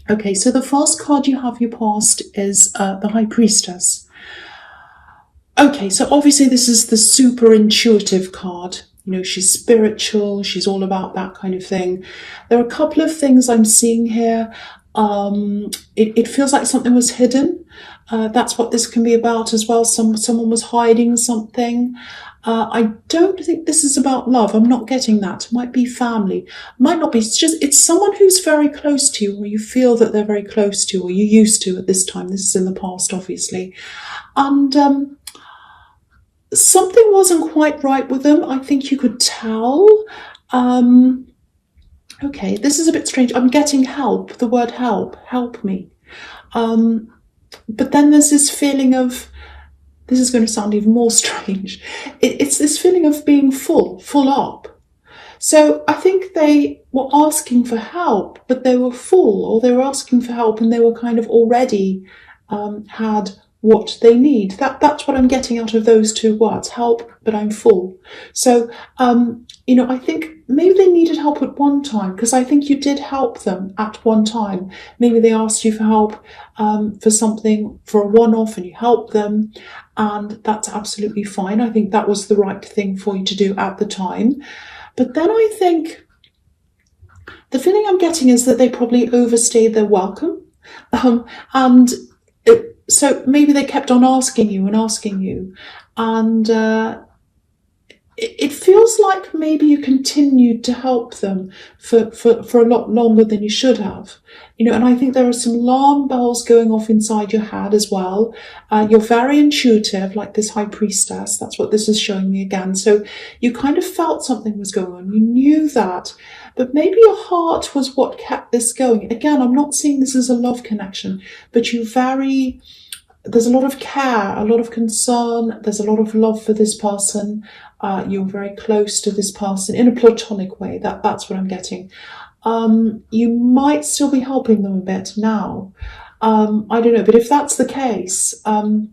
Okay, so the first card you have, your past, is the High Priestess. Okay, so obviously this is the super intuitive card. You know, she's spiritual, she's all about that kind of thing. There are a couple of things I'm seeing here. It feels like something was hidden. That's what this can be about as well. Someone was hiding something. I don't think this is about love. I'm not getting that. It might be family. Might not be. It's someone who's very close to you, or you feel that they're very close to you, or you used to at this time. This is in the past, obviously. And something wasn't quite right with them. I think you could tell. Okay, this is a bit strange. I'm getting help, the word help me. But then there's this feeling of, this is going to sound even more strange. It's this feeling of being full up. So I think they were asking for help, but they were full, or they were asking for help and they were kind of already had what they need. That's what I'm getting out of those two words, help, but I'm full. So, I think maybe they needed help at one time, because I think you did help them at one time. Maybe they asked you for help for something, for a one-off, and you helped them, and that's absolutely fine. I think that was the right thing for you to do at the time. But then I think the feeling I'm getting is that they probably overstayed their welcome, so maybe they kept on asking you, and it feels like maybe you continued to help them for a lot longer than you should have. And I think there are some alarm bells going off inside your head as well. You're very intuitive, like this High Priestess. That's what this is showing me again. So you kind of felt something was going on. You knew that. But maybe your heart was what kept this going. Again, I'm not seeing this as a love connection, but there's a lot of care, a lot of concern, there's a lot of love for this person. You're very close to this person in a platonic way. That's what I'm getting. You might still be helping them a bit now. I don't know, but if that's the case, of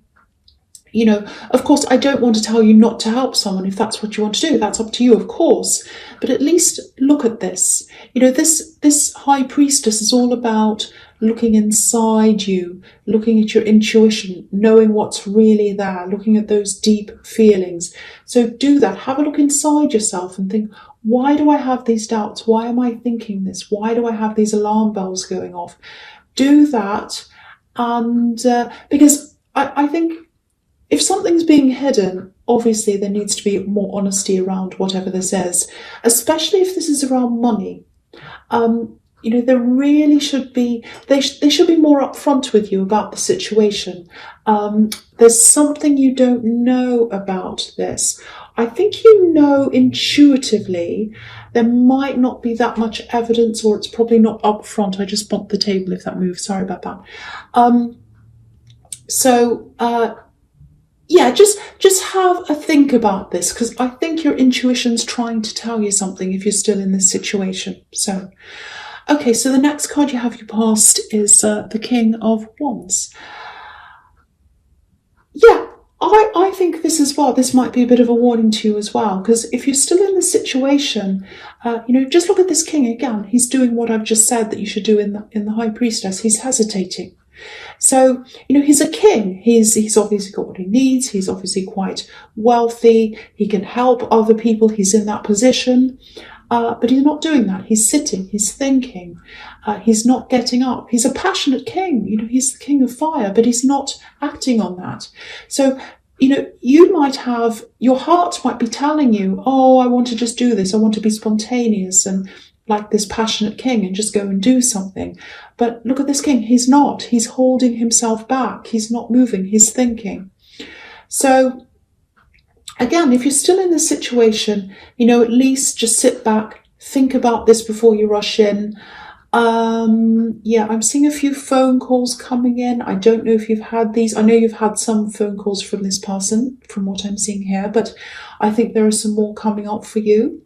course, I don't want to tell you not to help someone if that's what you want to do. That's up to you, of course. But at least look at this. This High Priestess is all about looking inside you, looking at your intuition, knowing what's really there, looking at those deep feelings. So do that. Have a look inside yourself and think, why do I have these doubts? Why am I thinking this? Why do I have these alarm bells going off? Do that. And because I think if something's being hidden, obviously there needs to be more honesty around whatever this is, especially if this is around money. There really should be, they should be more upfront with you about the situation. There's something you don't know about this. I think intuitively there might not be that much evidence, or it's probably not upfront. I just bumped the table if that moves. Sorry about that. Just have a think about this, because I think your intuition's trying to tell you something if you're still in this situation. So, okay, so the next card you have, your past, is the King of Wands. Yeah, I think this might be a bit of a warning to you as well, because if you're still in this situation, just look at this King again. He's doing what I've just said that you should do in the High Priestess. He's hesitating. So, he's a king. He's obviously got what he needs. He's obviously quite wealthy. He can help other people. He's in that position. But he's not doing that. He's sitting. He's thinking. He's not getting up. He's a passionate king. He's the king of fire, but he's not acting on that. So, you might have, your heart might be telling you, oh, I want to just do this. I want to be spontaneous and like this passionate king and just go and do something. But look at this king. He's not. He's holding himself back. He's not moving. He's thinking. So again, if you're still in this situation, at least just sit back, think about this before you rush in. I'm seeing a few phone calls coming in. I don't know if you've had these. I know you've had some phone calls from this person, from what I'm seeing here, but I think there are some more coming up for you.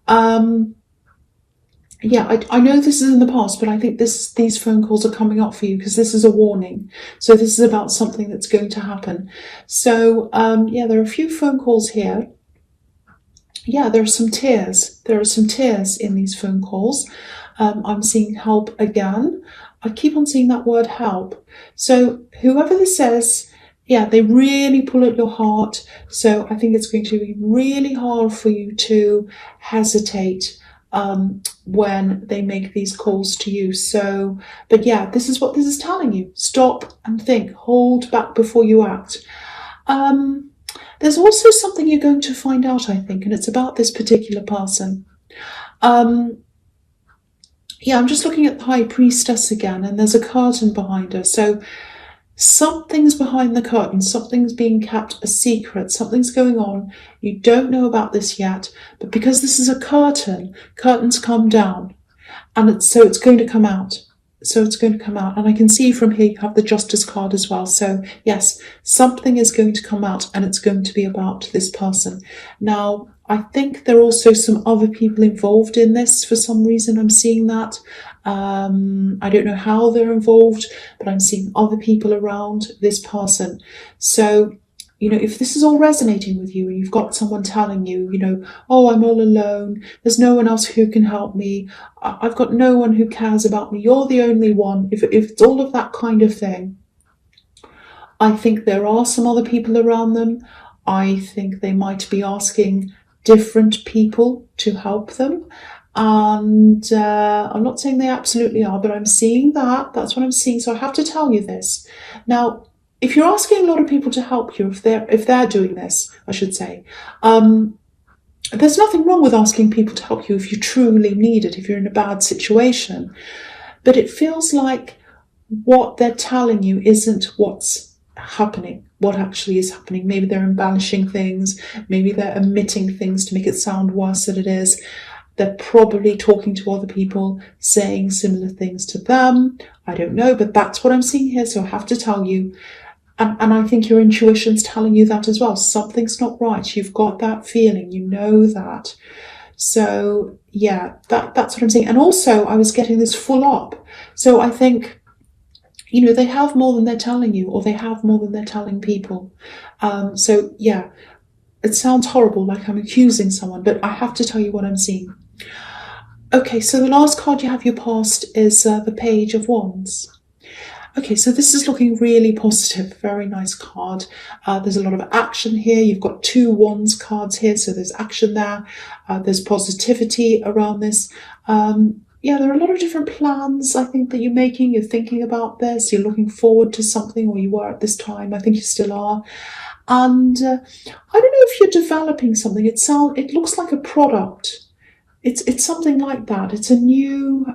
I know this is in the past, but I think these phone calls are coming up for you because this is a warning. So this is about something that's going to happen. So, there are a few phone calls here. Yeah, there are some tears. There are some tears in these phone calls. I'm seeing help again. I keep on seeing that word help. So whoever this is, yeah, they really pull at your heart. So I think it's going to be really hard for you to hesitate when they make these calls to you. So, but yeah, this is what this is telling you. Stop and think. Hold back before you act. There's also something you're going to find out, I think, and it's about this particular person. Yeah, I'm just looking at the High Priestess again, and there's a curtain behind her. So something's behind the curtain, something's being kept a secret, something's going on. You don't know about this yet, but because this is a curtain, curtains come down, and it's going to come out. So it's going to come out. And I can see from here you have the Justice card as well. So yes, something is going to come out, and it's going to be about this person. Now, I think there are also some other people involved in this. For some reason, I'm seeing that. I don't know how they're involved, but I'm seeing other people around this person. So, if this is all resonating with you and you've got someone telling you, oh, I'm all alone, there's no one else who can help me, I've got no one who cares about me, you're the only one, if it's all of that kind of thing, I think there are some other people around them. I think they might be asking different people to help them. And I'm not saying they absolutely are, but I'm seeing that. That's what I'm seeing. So I have to tell you this. Now, if you're asking a lot of people to help you, if they're doing this, I should say, there's nothing wrong with asking people to help you if you truly need it, if you're in a bad situation. But it feels like what they're telling you isn't what's happening, what actually is happening. Maybe they're embellishing things, maybe they're omitting things to make it sound worse than it is. They're probably talking to other people, saying similar things to them. I don't know, but that's what I'm seeing here, so I have to tell you. And I think your intuition's telling you that as well. Something's not right. You've got that feeling. You know that. So, yeah, that's what I'm saying. And also, I was getting this full up. So I think, they have more than they're telling you, or they have more than they're telling people. So, yeah, it sounds horrible, like I'm accusing someone, but I have to tell you what I'm seeing. Okay, so the last card you have your past is the Page of Wands. Okay, so this is looking really positive, very nice card. There's a lot of action here. You've got 2 Wands cards here, so there's action there. There's positivity around this. Yeah, there are a lot of different plans, I think, that you're making. You're thinking about this. You're looking forward to something, or you were at this time. I think you still are. And I don't know if you're developing something. It looks like a product. It's something like that. It's a new...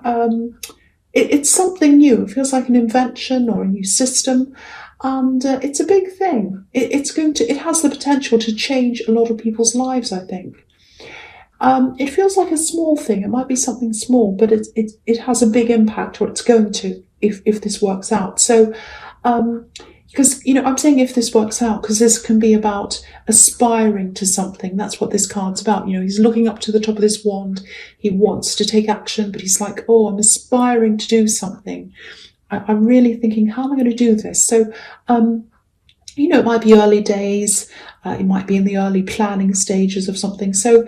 It's something new. It feels like an invention or a new system, and it's a big thing. It has the potential to change a lot of people's lives, I think. It feels like a small thing. It might be something small, but it has a big impact, or it's going to, if this works out. So, because, I'm saying if this works out, because this can be about aspiring to something. That's what this card's about. He's looking up to the top of this wand. He wants to take action, but he's like, oh, I'm aspiring to do something. I'm really thinking, how am I going to do this? So, it might be early days. It might be in the early planning stages of something. So,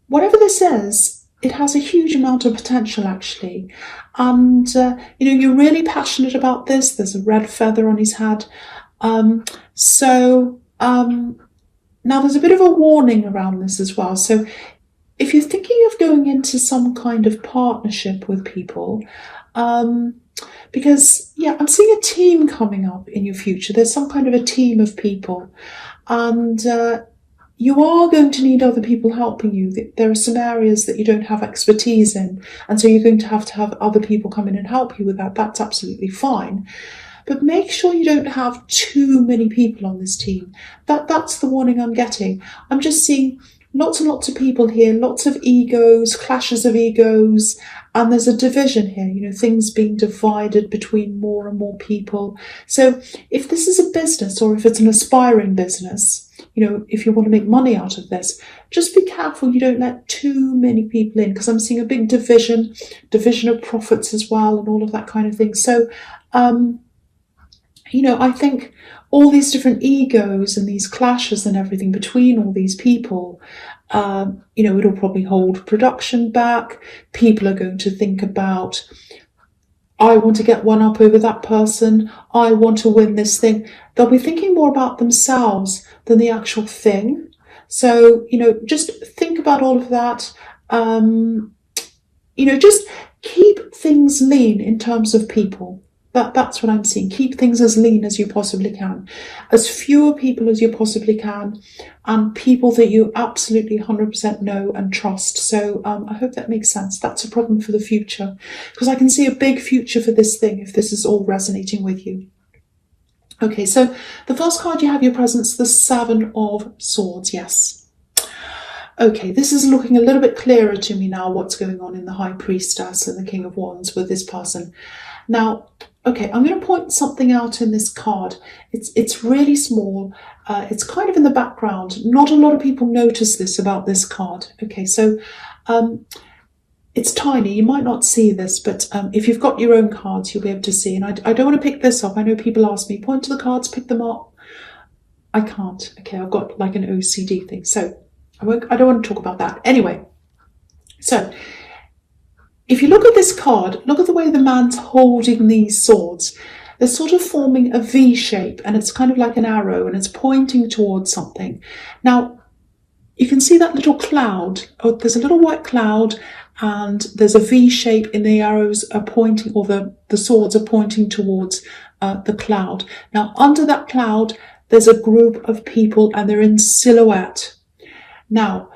whatever this is, it has a huge amount of potential, actually. And, you're really passionate about this. There's a red feather on his head. Now there's a bit of a warning around this as well. So if you're thinking of going into some kind of partnership with people, because, I'm seeing a team coming up in your future. There's some kind of a team of people. And, you are going to need other people helping you. There are some areas that you don't have expertise in, and so you're going to have other people come in and help you with that. That's absolutely fine. But make sure you don't have too many people on this team. That's the warning I'm getting. I'm just seeing lots and lots of people here, lots of egos, clashes of egos, and there's a division here, things being divided between more and more people. So if this is a business, or if it's an aspiring business, if you want to make money out of this, just be careful you don't let too many people in, because I'm seeing a big division of profits as well, and all of that kind of thing. So, I think all these different egos and these clashes and everything between all these people, it'll probably hold production back. People are going to think about, I want to get one up over that person. I want to win this thing. They'll be thinking more about themselves than the actual thing. So, just think about all of that. Just keep things lean in terms of people. That's what I'm seeing. Keep things as lean as you possibly can. As fewer people as you possibly can, and people that you absolutely 100% know and trust. So I hope that makes sense. That's a problem for the future, because I can see a big future for this thing if this is all resonating with you. Okay, so the first card you have your presence, the Seven of Swords. Yes. Okay, this is looking a little bit clearer to me now, what's going on in the High Priestess and the King of Wands with this person. Now, okay, I'm going to point something out in this card. It's really small. It's kind of in the background. Not a lot of people notice this about this card. Okay, so it's tiny. You might not see this, but if you've got your own cards, you'll be able to see. And I don't want to pick this up. I know people ask me, point to the cards, pick them up. I can't. Okay, I've got like an OCD thing. So I don't want to talk about that. Anyway, so if you look at this card, look at the way the man's holding these swords. They're sort of forming a V shape, and it's kind of like an arrow, and it's pointing towards something. Now, you can see that little cloud. Oh, there's a little white cloud, and there's a V shape in the arrows are pointing, or the swords are pointing towards the cloud. Now, under that cloud, there's a group of people, and they're in silhouette. Now,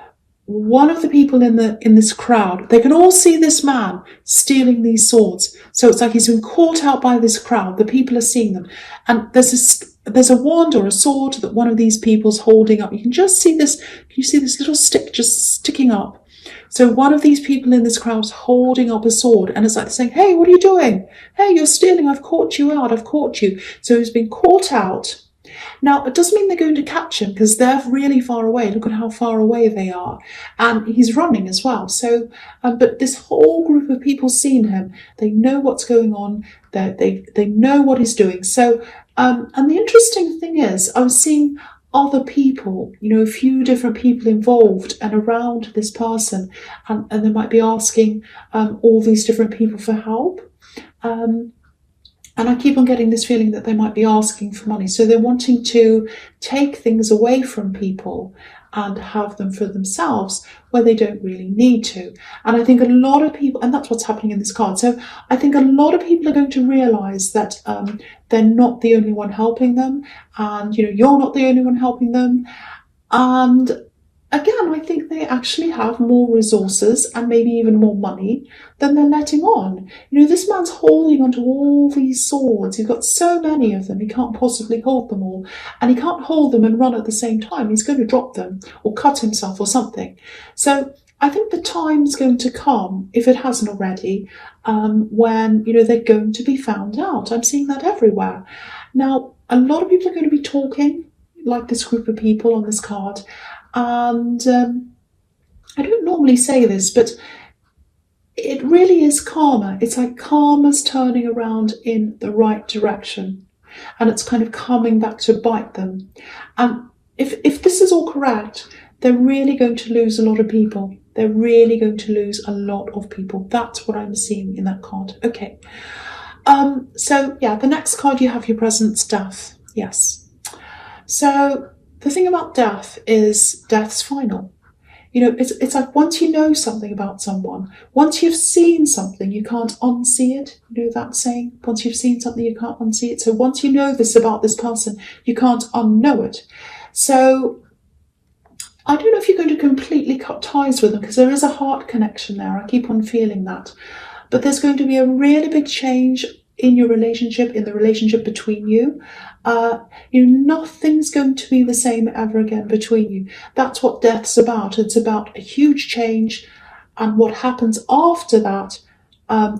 one of the people in this crowd, they can all see this man stealing these swords. So it's like he's been caught out by this crowd. The people are seeing them. And there's a wand or a sword that one of these people's holding up. You can just see this. Can you see this little stick just sticking up? So one of these people in this crowd is holding up a sword, and it's like saying, hey, what are you doing? Hey, you're stealing. I've caught you out. I've caught you. So he's been caught out. Now, it doesn't mean they're going to catch him, because they're really far away. Look at how far away they are. And he's running as well. So, but this whole group of people seeing him, they know what's going on. They know what he's doing. So, and the interesting thing is, I was seeing other people, a few different people involved and around this person. And they might be asking all these different people for help. And I keep on getting this feeling that they might be asking for money. So they're wanting to take things away from people and have them for themselves where they don't really need to. And I think a lot of people, and that's what's happening in this card. So I think a lot of people are going to realise that they're not the only one helping them. And, you're not the only one helping them. And again, I think they actually have more resources and maybe even more money than they're letting on. This man's holding onto all these swords. He's got so many of them, he can't possibly hold them all. And he can't hold them and run at the same time. He's going to drop them or cut himself or something. So I think the time's going to come, if it hasn't already, when, they're going to be found out. I'm seeing that everywhere. Now, a lot of people are going to be talking, like this group of people on this card. And I don't normally say this, but it really is karma. It's like karma's turning around in the right direction, and it's kind of coming back to bite them. And if this is all correct, they're really going to lose a lot of people. They're really going to lose a lot of people. That's what I'm seeing in that card. Okay. So yeah, the next card you have your presence, death. Yes. So the thing about death is death's final. It's like once you know something about someone, once you've seen something, you can't unsee it. You know that saying? Once you've seen something, you can't unsee it. So once you know this about this person, you can't unknow it. So I don't know if you're going to completely cut ties with them, because there is a heart connection there. I keep on feeling that. But there's going to be a really big change in your relationship, in the relationship between you. Nothing's going to be the same ever again between you. That's what death's about. It's about a huge change, and what happens after that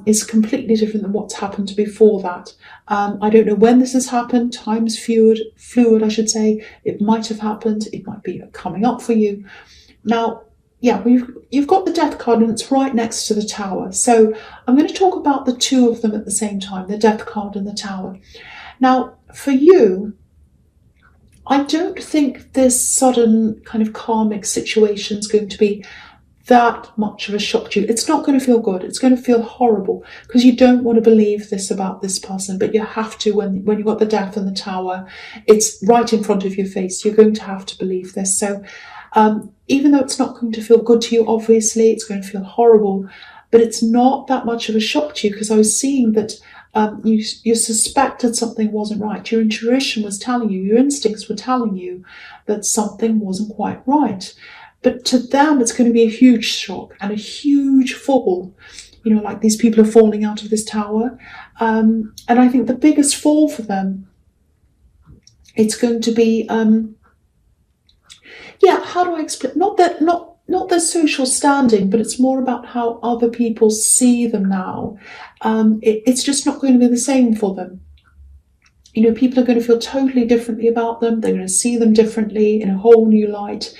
is completely different than what's happened before that. I don't know when this has happened. Time's fluid, I should say. It might have happened. It might be coming up for you. Now, yeah, you've got the death card, and it's right next to the tower. So I'm going to talk about the two of them at the same time, the death card and the tower. Now, for you, I don't think this sudden kind of karmic situation is going to be that much of a shock to you. It's not going to feel good. It's going to feel horrible because you don't want to believe this about this person, but you have to when you've got the Death and the Tower. It's right in front of your face. You're going to have to believe this. So even though it's not going to feel good to you, obviously, it's going to feel horrible, but it's not that much of a shock to you because I was seeing that you suspected something wasn't right. Your intuition was telling you, your instincts were telling you that something wasn't quite right. But to them, it's going to be a huge shock and a huge fall. You know, like these people are falling out of this tower. And I think the biggest fall for them, it's going to be, how do I explain? Not their social standing, but it's more about how other people see them now. It's just not going to be the same for them. You know, people are going to feel totally differently about them. They're going to see them differently in a whole new light.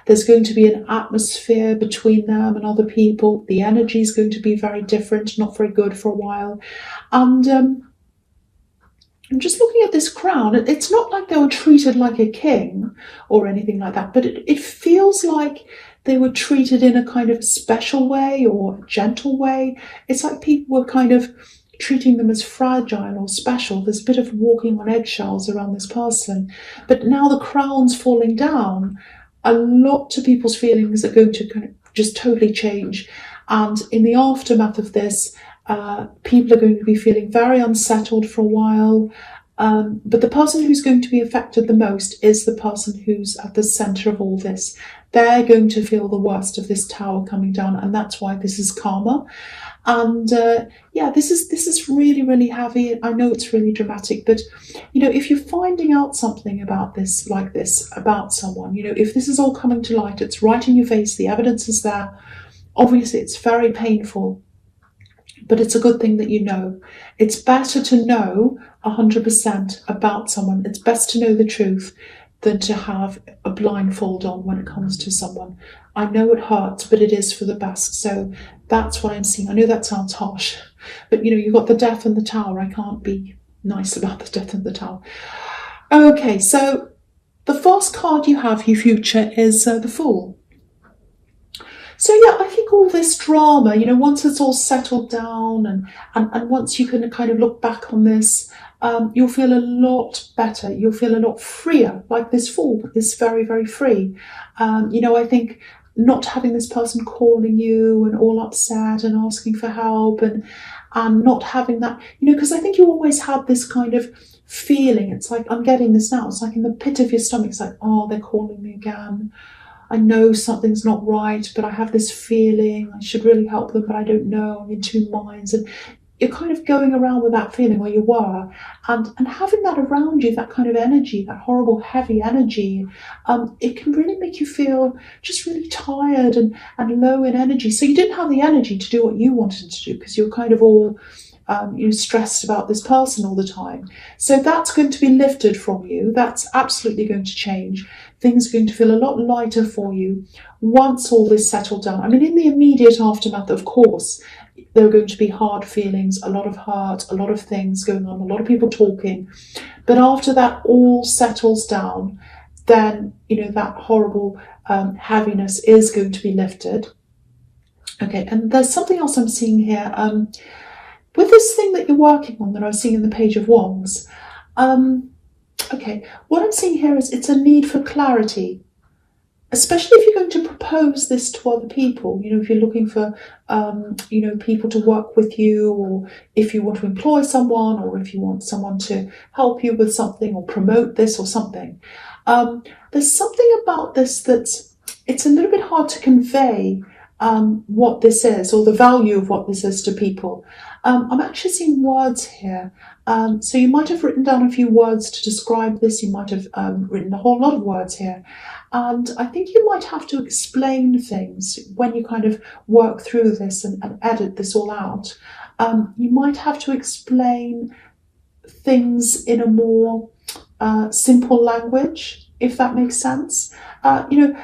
There's going to be an atmosphere between them and other people. The energy is going to be very different, not very good for a while. And I'm just looking at this crown. It's not like they were treated like a king or anything like that, but it feels like they were treated in a kind of special way or a gentle way. It's like people were kind of treating them as fragile or special. There's a bit of walking on eggshells around this person. But now the crown's falling down, a lot of people's feelings are going to kind of just totally change. And in the aftermath of this, people are going to be feeling very unsettled for a while. But the person who's going to be affected the most is the person who's at the centre of all this. They're going to feel the worst of this tower coming down, and that's why this is karma. And this is really, really heavy. I know it's really dramatic, but you know, if you're finding out something about this, like this, about someone, you know, if this is all coming to light, it's right in your face, the evidence is there. Obviously, it's very painful, but it's a good thing that you know. It's better to know 100% about someone. It's best to know the truth than to have a blindfold on when it comes to someone. I know it hurts, but it is for the best. So that's what I'm seeing. I know that sounds harsh, but you know, you've got the Death and the Tower. I can't be nice about the Death and the Tower. Okay, so the first card you have, your future, is the Fool. So yeah, I think all this drama, you know, once it's all settled down and once you can kind of look back on this, you'll feel a lot better. You'll feel a lot freer, like this Fool is very, very free. You know, I think not having this person calling you and all upset and asking for help and not having that, you know, because I think you always had this kind of feeling. It's like, I'm getting this now. It's like in the pit of your stomach. It's like, oh, they're calling me again. I know something's not right, but I have this feeling I should really help them, but I don't know. I'm in two minds. And you're kind of going around with that feeling where you were, and having that around you, that kind of energy, that horrible, heavy energy, it can really make you feel just really tired and low in energy. So you didn't have the energy to do what you wanted to do because you're kind of all stressed about this person all the time. So that's going to be lifted from you. That's absolutely going to change. Things are going to feel a lot lighter for you once all this settled down. I mean, in the immediate aftermath, of course, there are going to be hard feelings, a lot of hurt, a lot of things going on, a lot of people talking. But after that all settles down, then, you know, that horrible heaviness is going to be lifted. Okay, and there's something else I'm seeing here. With this thing that you're working on that I was seeing in the Page of Wands, okay, what I'm seeing here is it's a need for clarity, especially if you're going to propose this to other people. You know, if you're looking for, you know, people to work with you, or if you want to employ someone, or if you want someone to help you with something or promote this or something. There's something about this it's a little bit hard to convey what this is, or the value of what this is to people. I'm actually seeing words here. So you might have written down a few words to describe this. You might have written a whole lot of words here. And I think you might have to explain things when you kind of work through this and edit this all out. You might have to explain things in a more simple language, if that makes sense. You know,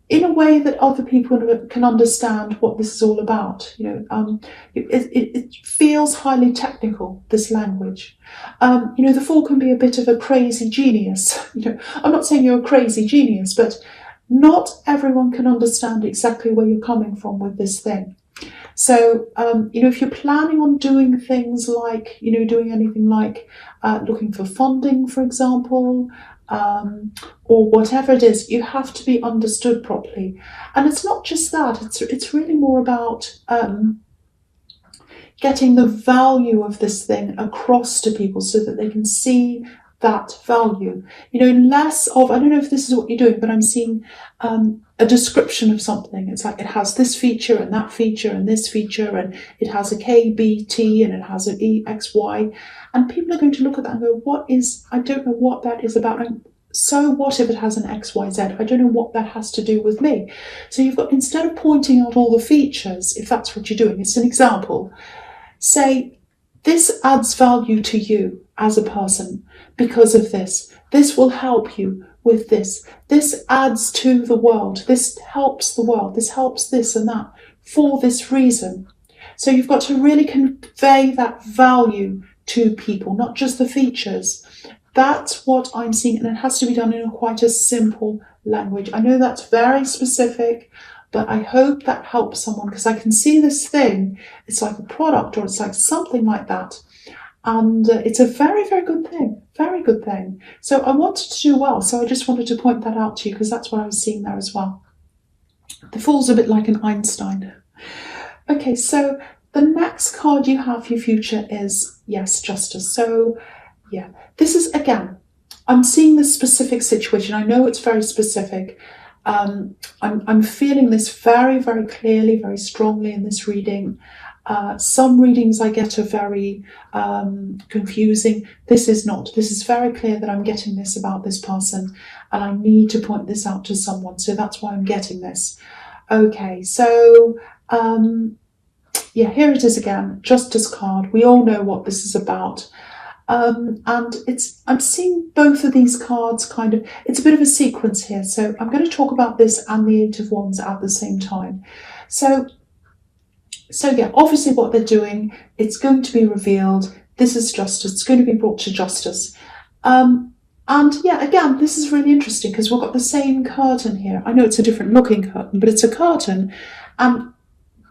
in a way that other people can understand what this is all about. It feels highly technical, this language. The Fool can be a bit of a crazy genius. I'm not saying you're a crazy genius, but not everyone can understand exactly where you're coming from with this thing. So, if you're planning on doing things like, doing anything like looking for funding, for example, or whatever it is, you have to be understood properly. And it's not just that, it's really more about getting the value of this thing across to people so that they can see that value. Less of, I don't know if this is what you're doing, but I'm seeing a description of something. It's like it has this feature and that feature and this feature, and it has a K, B, T, and it has an E, X, Y. And people are going to look at that and go, I don't know what that is about. And so what if it has an X, Y, Z? I don't know what that has to do with me. So you've got, instead of pointing out all the features, if that's what you're doing, it's an example. Say, this adds value to you as a person because of this. This will help you with this. This adds to the world. This helps the world. This helps this and that for this reason. So you've got to really convey that value to people, not just the features. That's what I'm seeing, and it has to be done in quite a simple language. I know that's very specific, but I hope that helps someone, because I can see this thing. It's like a product, or it's like something like that. And it's a very, very good thing. Very good thing. So I wanted to do well. So I just wanted to point that out to you, because that's what I was seeing there as well. The Fool's a bit like an Einstein. Okay, so the next card you have for your future is, yes, Justice. So, yeah, this is, again, I'm seeing this specific situation. I know it's very specific. I'm feeling this very, very clearly, very strongly in this reading. Some readings I get are very confusing. This is not. This is very clear that I'm getting this about this person, and I need to point this out to someone. So that's why I'm getting this. Okay, so yeah, here it is again. Justice card. We all know what this is about. And I'm seeing both of these cards kind of, it's a bit of a sequence here. So I'm going to talk about this and the Eight of Wands at the same time. So yeah, obviously what they're doing, it's going to be revealed. This is justice. It's going to be brought to justice. And yeah, again, this is really interesting because we've got the same curtain here. I know it's a different looking curtain, but it's a curtain. And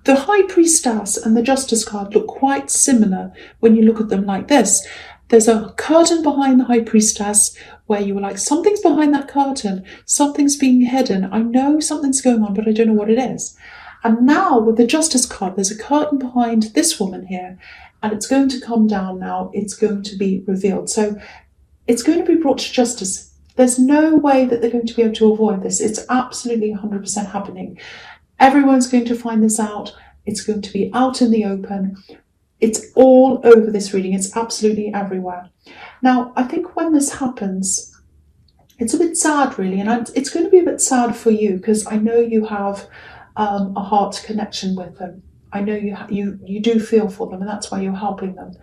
the High Priestess and the Justice card look quite similar when you look at them like this. There's a curtain behind the High Priestess where you were like, something's behind that curtain. Something's being hidden. I know something's going on, but I don't know what it is. And now with the Justice card, there's a curtain behind this woman here, and it's going to come down now. It's going to be revealed. So it's going to be brought to justice. There's no way that they're going to be able to avoid this. It's absolutely 100% happening. Everyone's going to find this out. It's going to be out in the open. It's all over this reading. It's absolutely everywhere. Now, I think when this happens, it's a bit sad, really. And it's going to be a bit sad for you because I know you have a heart connection with them. I know you do feel for them, and that's why you're helping them.